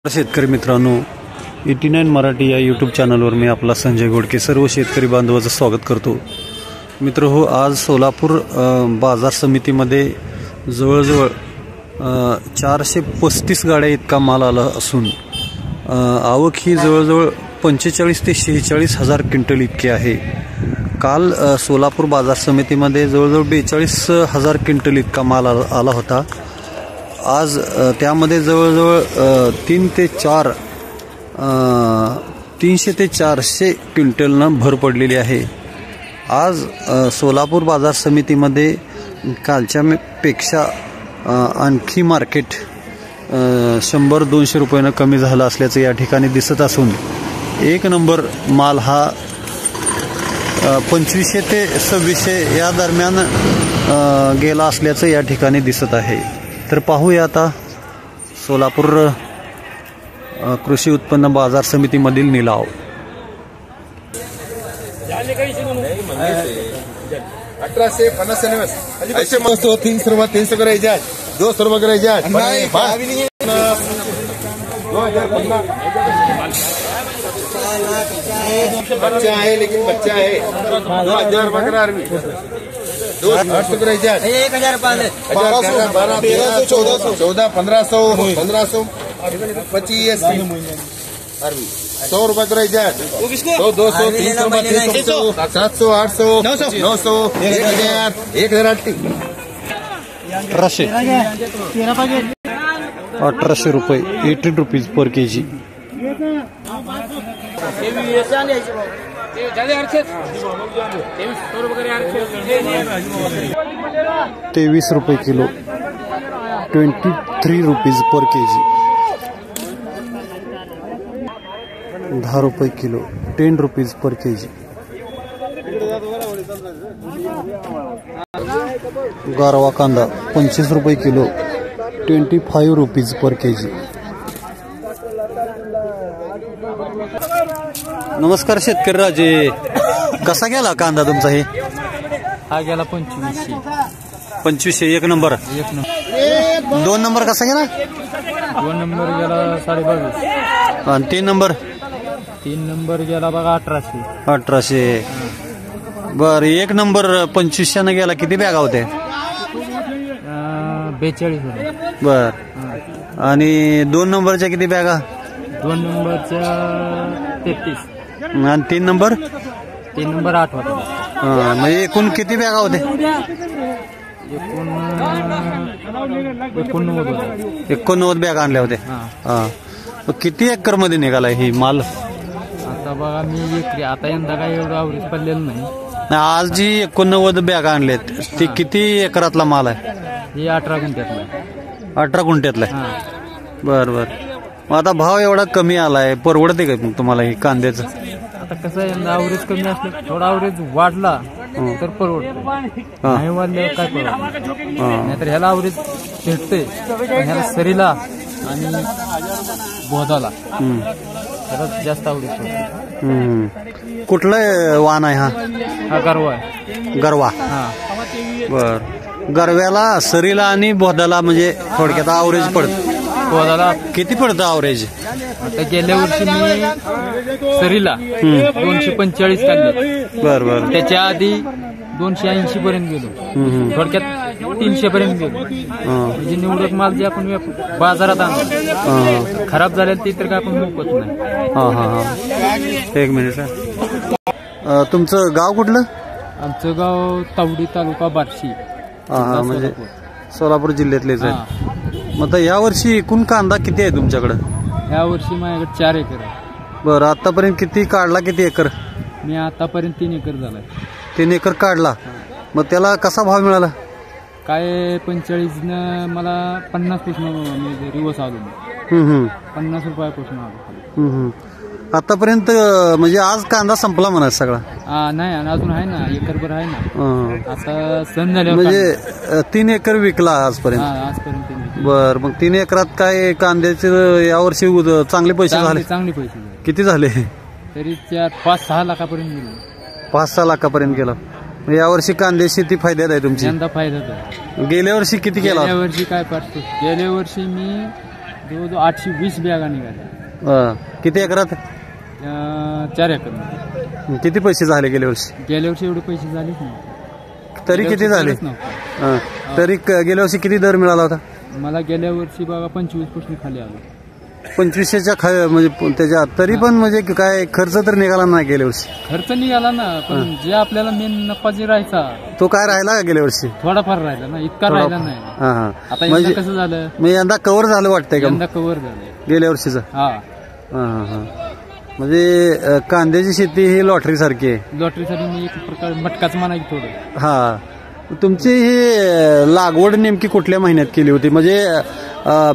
शेतकरी मित्रांनो, 89 मराठी या यूट्यूब चॅनलवर मी आपला संजय गोडके सर्व शेतकरी बांधवांचं स्वागत करतो. मित्रहो, आज सोलापूर बाजार समितीमध्ये जवळजवळ 435 गाड्या इतका माल आला असून आवक ही जवळजवळ 45 ते 46 हजार क्विंटल इतकी आहे. काल सोलापूर बाजार समितीमध्ये जवळजवळ 42 हजार क्विंटल इतका माल आला होता. आज त्यामध्ये जवळजवळ 300 ते 400 क्विंटलनं भर पडलेली आहे. आज सोलापूर बाजार समितीमध्ये कालच्या पेक्षा आणखी मार्केट 100-200 रुपयानं कमी झालं असल्याचं या ठिकाणी दिसत असून एक नंबर माल हा 2500 ते 2600 या दरम्यान गेला असल्याचं या ठिकाणी दिसत आहे. तर पाहूया आता सोलापूर कृषी उत्पन्न बाजार समितीमधील निलाव. 1850 ऐसे मस्त 300 रुपये 300 करे जाए 200 रुपये करे जाए बच्चा है लेकिन बच्चा है 2000 रुपये करा 800 करे जाए 1000 1400 1500 25 100 रुपये करे जाए 200 300 700 800 900 1000 1080 1800 रुपये 18 रुपीज पर केजी. 23 रुपये किलो 23 रुपीज पर केजी. 10 रुपये किलो 10 रुपीज पर केजी. गारवा कांदा 25 रुपये किलो 25 रुपीज पर केजी. नमस्कार शेतकरी राजे, कसा गेला कांदा तुमचा? हे हा गेला 2500 एक नंबर. 2 नंबर कसा गेला? 2 नंबर गेला 22.5 आणि 3 नंबर? 3 नंबर गेला बघा 1800. बर, 1 नंबर 2500 न गेला. किती बॅगा होते? 42. बर, आणि 2 नंबरच्या किती बॅगा? 2 नंबरच्या 33 आणि 3 नंबर? 3 नंबर 8 होता. म्हणजे एकूण किती बॅगा होते? 89 बॅगा आणल्या होत्या. किती एकर मध्ये निघाला ही माल? आता बघा मी एकरी आता यंदा काय एवढं आवरेज पडलेलं नाही. आज जी 89 बॅगा आणल्यात ती किती एकरातला माल आहे? हे 18 गुंठ्यातला. 18 गुंठ्यातला. बर बर. मग आता भाव एवढा कमी आलाय, परवडते का तुम्हाला हे कांद्याचं? आता कसं यंदा आवरेज कमी असलं, थोडा आवरेज वाढला तर परवडतं, नाही वाढल्यावर काय परवडतं. नाहीतर ह्याला आवरेज भेटते, ह्याला सरीला आणि बोधाला ह्याला जास्त आवरेज पडते. कुठलं वाण आहे हा? हा गरवा आहे. गरवा. बर, गरव्याला सरीला आणि बोधाला म्हणजे थोडक्यात आवरेज पडतं. बोधाला किती पडतं आवरेज? आता गेल्या वर्षी मी सरीला 245 काढले. बर बर. त्याच्या आधी 280 पर्यंत गेलो, थोडक्यात 300 पर्यंत गेलो. म्हणजे निवडक माल जे आपण बाजारात आणतो खराब झाले ते तर काय आपण मोकत नाही. एक मिनिट. तुमचं गाव कुठलं? आमचं गाव तावडी, तालुका बार्शी. म्हणजे सोलापूर जिल्ह्यातलेच आहे. मग आता या वर्षी एकूण कांदा किती आहे तुमच्याकडे? या वर्षी माझ्याकडे 4 एकर आहे. बरं, आतापर्यंत किती काढला? किती एकर? मी आतापर्यंत 3 एकर झालाय. 3 एकर काढला. मग त्याला कसा भाव मिळाला? काय 45 न मला 50 पासून मी रिवर्स आलो. 50 रुपयापासून आलो. आतापर्यंत म्हणजे आज कांदा संपला म्हणा सगळा? नाही, अजून आहे ना, एकरभर आहे ना. आता सण झाले म्हणजे 3 एकर विकला आजपर्यंत? आजपर्यंत. बर, मग 3 एकरात काय कांद्याचे यावर्षी चांगले पैसे झाले? चांगले पैसे. किती झाले? तरी 5-6 लाखापर्यंत गेलो. 5-6 लाखापर्यंत गेला. यावर्षी कांदे शेती फायद्यात आहे तुमची? यंदा फायद्यात आहे. गेल्या वर्षी किती केला? गेल्या वर्षी काय पाठतो, गेल्या वर्षी मी जवळजवळ 820 बॅगा निघाल्या. किती एकरात? 4 एकर. किती पैसे झाले गेल्या वर्षी? गेल्या वर्षी एवढे पैसे झालेच नाही. तरी किती झाले? तरी गेल्या वर्षी किती दर मिळाला होता? मला गेल्या वर्षी बघा 25% खाली आलो. 25च्या म्हणजे त्याच्या तरी पण म्हणजे काय खर्च तर निघाला नाही गेल्या वर्षी? खर्च निघाला ना, पण जे आपल्याला मेन नफा जे राहायचा तो काय राहिला का गेल्या वर्षी? थोडाफार राहिला ना, इतका राहिला नाही. आता म्हणजे कसं झालं, यंदा कव्हर झालं वाटतंय का? यंदा कव्हर झालं गेल्या वर्षीचं. हा. म्हणजे कांद्याची शेती ही लॉटरी सारखी आहे. लॉटरीसाठी मी एक प्रकार मटकाच म्हणा की थोडं. हा. तुमची ही लागवड नेमकी कुठल्या महिन्यात केली होती? म्हणजे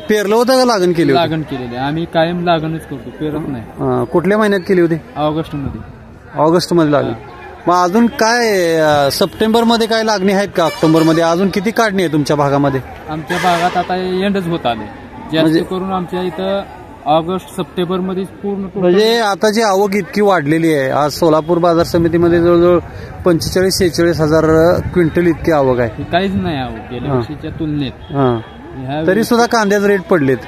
पेरलं होतं का लागण केली? लागण केलेली आम्ही कायम लागणच करतो, पेरत नाही. कुठल्या महिन्यात केली होती? ऑगस्ट मध्ये. ऑगस्ट मध्ये लागली. मग अजून काय सप्टेंबर मध्ये काय लागणी आहेत का? ऑक्टोबर मध्ये अजून किती काढणी आहे तुमच्या भागामध्ये? आमच्या भागात आता एंडच होत आले. जास्त करून आमच्या इथं ऑगस्ट सप्टेंबर मध्ये पूर्ण. म्हणजे आता जी आवक इतकी वाढलेली आहे, आज सोलापूर बाजार समितीमध्ये जवळजवळ 45-46 हजार क्विंटल इतकी आवक आहे. काहीच नाही आवक गेल्या वर्षीच्या तुलनेत. तरी सुद्धा कांद्याचे रेट पडलेत.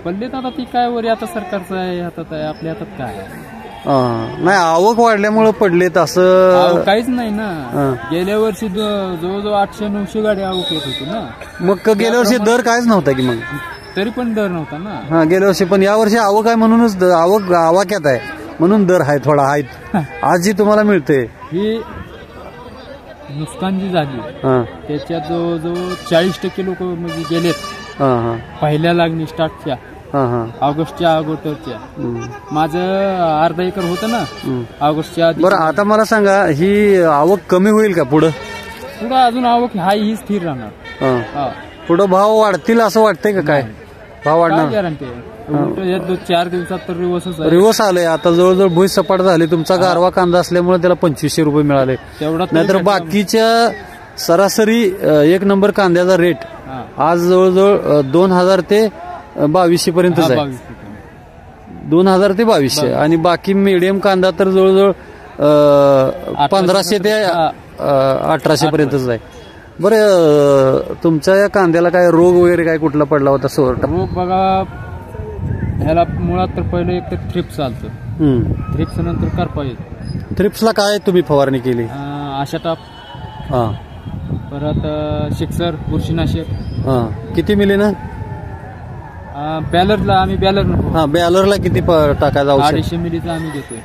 आता ती काय वरी आता सरकारचं आहे, हातात आहे, आपल्या हातात काय आहे? नाही, आवक वाढल्यामुळे पडलेत असं काहीच नाही ना. गेल्या वर्षी जवळजवळ 800-900 गाडी आवक येत होती ना. मग गेल्या वर्षी दर कायच नव्हता की? मग तरी पण दर नव्हता ना गेल्या वर्षी. पण या वर्षी आवक आहे म्हणूनच आवक आवाक्यात आहे म्हणून दर आहे थोडा आहे. आज जी तुम्हाला मिळते ही नुकसान जी झाली त्याच्यात जवळजवळ 40% लोक म्हणजे गेलेत पहिल्या लागणी स्टार्टच्या ऑगस्टच्या अगोदरच्या. माझं अर्धा एकर होतं ना ऑगस्टच्या आधी. बरं, आता मला सांगा, ही आवक कमी होईल का पुढं? पुढं अजून आवक हाय ही स्थिर राहणार. पुढं भाव वाढतील असं वाटतंय का? काय भाव वाढणार? गॅरंटी आहे. 4 दिवसात तर रिवर्स आले. आता जवळजवळ भुई सपाट झाली. तुमचा गारवा कांदा असल्यामुळे त्याला 2500 रुपये मिळाले. नाहीतर बाकीच्या सरासरी 1 नंबर कांद्याचा रेट आज जवळजवळ 2000 ते 2200 पर्यंतच आहे. 2000 ते 2200. आणि बाकी मीडियम कांदा तर जवळजवळ 1500 ते 1800 पर्यंतच आहे. बरं, तुमच्या या कांद्याला काय रोग वगैरे काय कुठला पडला होता? रोग बघा, ह्याला मुळात तर पहिले एक तर थ्रिप्स आलतं. थ्रिप्स नंतर करपा येत. थ्रिप्सला काय तुम्ही फवारणी केली? आशाटाप, परत शिक्सर, बुरशीनाशक. किती मिली ना? बॅलरला आम्ही बॅलरला किती टाकायचा? 250 मिलीचा आम्ही देतोय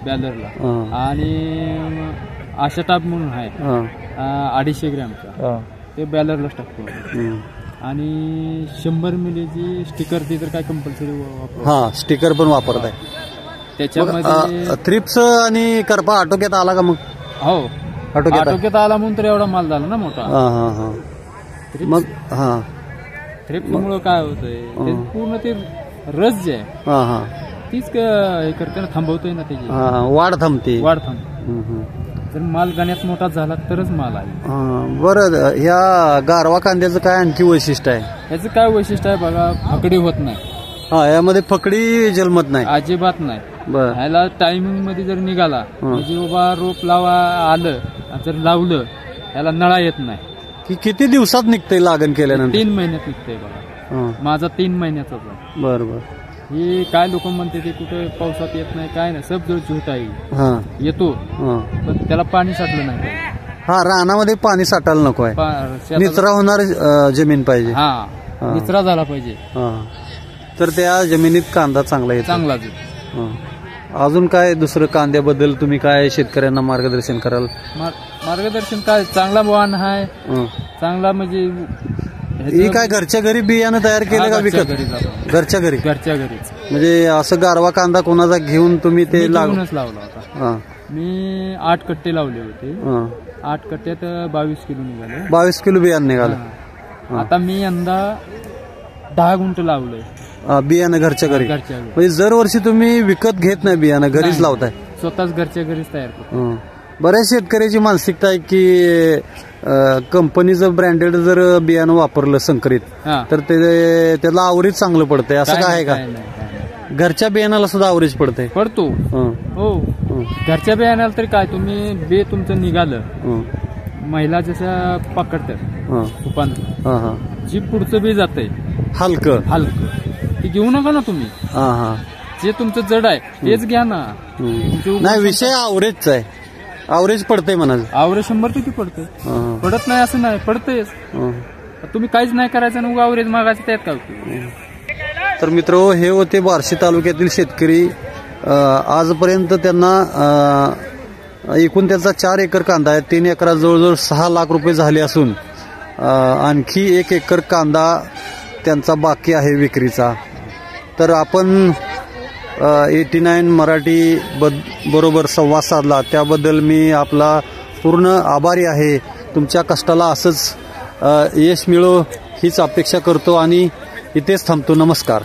बॅलरला. आणि आशाटाप म्हणून आहे 250 ग्रॅमचा, ते बॅलरलाच टाकतो. आणि 100 मिलीची स्टिकर ती तर काय कंपल्सरी वापर. स्टिकर पण वापरत आहे त्याच्यामध्ये. थ्रिप्स आणि करपा आटोक्यात आला का? मग हो, आटोक्यात आला म्हणून तर एवढा माल झाला ना मोठा. मग थ्रिप्समुळं काय होतंय, पूर्ण ते रस जे आहे तीच हे करते ना, थांबवतोय ना, त्याची वाढ थांबते. जर माल गाण्यात मोठा झाला तरच माल आहे. बरं, ह्या गारवा कांद्याचं काय आणखी वैशिष्ट्य आहे? ह्याचं काय वैशिष्ट्य आहे बघा, फकडी होत नाही. यामध्ये फकडी जन्मत नाही, अजिबात नाही. ह्याला टायमिंग मध्ये जर निघाला म्हणजे बाबा रोप लावा आलं, जर लावलं ह्याला नळा येत नाही. किती दिवसात निघतंय लागण केल्यानंतर? 3 महिन्यात निघतंय बघा. माझा 3 महिन्याचा. बरोबर. हे काय लोक म्हणते ते कुठे पावसात येत नाही, काय नाही, सब जवळ झूट आहे. येतो पण त्याला पाणी साठलं नाही. रानामध्ये पाणी साठायला नको आहे, निचरा होणार जमीन पाहिजे. निचरा झाला पाहिजे, तर त्या जमिनीत कांदा चांगला येतो. चांगला. अजून काय दुसरं कांद्याबद्दल तुम्ही काय शेतकऱ्यांना मार्गदर्शन कराल? मार्गदर्शन काय, चांगला वाहन आहे, चांगला म्हणजे ही काय घरच्या घरी बियाणं तयार केलं का विकत? घरच्या घरी. म्हणजे असं गारवा कांदा कोणाचा घेऊन तुम्ही ते लावला होता? मी 8 कट्टे लावले होते. 8 कट्ट्यात 22 किलो निघाले. 22 किलो बियाणं निघालं. आता मी यंदा 10 गुंठ लावलंय बियाणं घरच्या घरी. म्हणजे दरवर्षी तुम्ही विकत घेत नाही बियाणं, घरीच लावताय? स्वतःच घरच्या घरीच तयार करतो. बऱ्याच शेतकऱ्याची मानसिकता आहे की कंपनीचं ब्रँडेड जर बियाणं वापरलं संकरित तर त्याला आवरेज चांगलं पडतंय, असं काय आहे का? घरच्या बियाणाला सुद्धा आवरेज पडतो. हो, घरच्या बियाणाला तरी काय, तुम्ही बे तुमचं निघालं, महिला जशा पकडतात तुपानं, जी पुढचं बी जातंय हलकं, ते घेऊ नका ना तुम्ही. हा हा. जे तुमचं जड आहे तेच घ्या ना. नाही, विषय आवरेजचा आहे. आवरेज पडतंय म्हणाल. आवरेज 100% पडतंय. पडत नाही असं नाही, पडतंयच. तुम्ही काहीच नाही करायचं ना, आवरेज मागायचं त्यात काय होतं. तर मित्र, हे होते बार्शी तालुक्यातील शेतकरी. आजपर्यंत त्यांना एकूण त्यांचा 4 एकर कांदा आहे. 3 एकरात जवळजवळ 6 लाख रुपये झाले असून आणखी 1 एकर कांदा त्यांचा बाकी आहे विक्रीचा. तर आपण 89 मराठी बरोबर संवाद साधला त्याबद्दल मी आपला पूर्ण आभारी आहे. तुमच्या कष्टाला असंच यश मिळो हीच अपेक्षा करतो आणि इथेच थांबतो. नमस्कार.